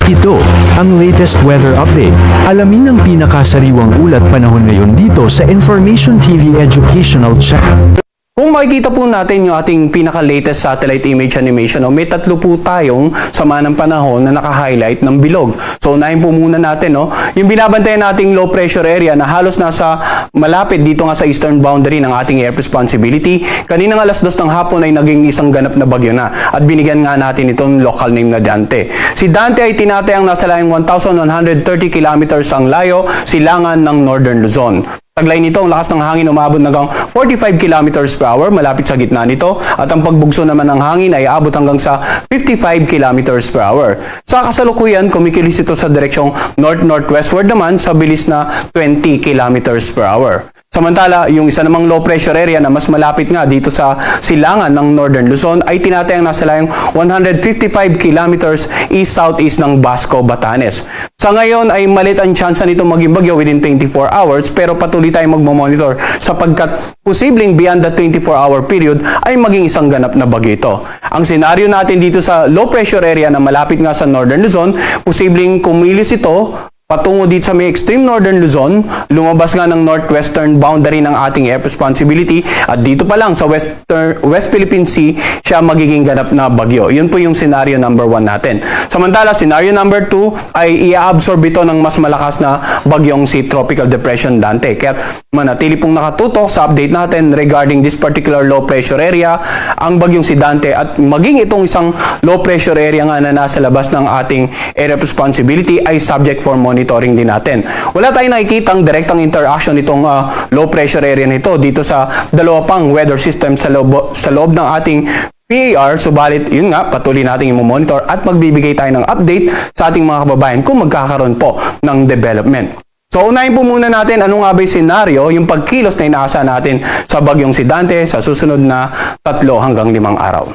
Ito, ang latest weather update. Alamin ang pinakasariwang ulat panahon ngayon dito sa Information TV Educational Channel. Kung makikita po natin yung ating pinaka-latest satellite image animation, may tatlo po tayong sama ng panahon na naka-highlight ng bilog. So, unahin po muna natin, yung binabantayan nating low pressure area na halos nasa malapit dito nga sa eastern boundary ng ating air responsibility. Kaninang alas 2 ng hapon ay naging isang ganap na bagyo na at binigyan nga natin itong local name na Dante. Si Dante ay tinatayang nasa layong 1,130 kilometers ang layo, silangan ng Northern Luzon. Taglay nito, ang lakas ng hangin umabot hanggang 45 kilometers per hour malapit sa gitna nito at ang pagbugso naman ng hangin ay abot hanggang sa 55 kilometers per hour. Sa kasalukuyan, kumikilos ito sa direksyong north-northwestward naman sa bilis na 20 kilometers per hour. Samantala, yung isa namang low pressure area na mas malapit nga dito sa silangan ng Northern Luzon ay tinatayang nasa layong 155 kilometers east-southeast ng Basco, Batanes. Sa ngayon ay malit ang tsansa nito maging bagyo within 24 hours pero patuloy tayong magmamonitor sapagkat posibleng beyond the 24-hour period ay maging isang ganap na bagyo ito. Ang senaryo natin dito sa low pressure area na malapit nga sa Northern Luzon, posibleng kumilos ito patungo dito sa may extreme Northern Luzon, lumabas nga ng northwestern boundary ng ating air responsibility at dito pa lang sa West Philippine Sea siya magiging ganap na bagyo. Yun po yung scenario number 1 natin. Samantala, scenario number 2 ay i-absorb ito ng mas malakas na bagyong si Tropical Depression Dante. Kaya manatili pong nakatutok sa update natin regarding this particular low pressure area, ang bagyong si Dante at maging itong isang low pressure area nga na nasa labas ng ating area responsibility ay subject for monitoring din natin. Wala tayong nakikitang direktang interaction nitong low pressure area nito dito sa dalawa pang weather system sa loob ng ating PAR, subalit yun nga, patuloy natin i-monitor at magbibigay tayo ng update sa ating mga kababayan kung magkakaroon po ng development. So, unahin po muna natin ano nga ba yung senaryo, yung pagkilos na inaasa natin sa bagyong si Dante sa susunod na 3 hanggang 5 araw.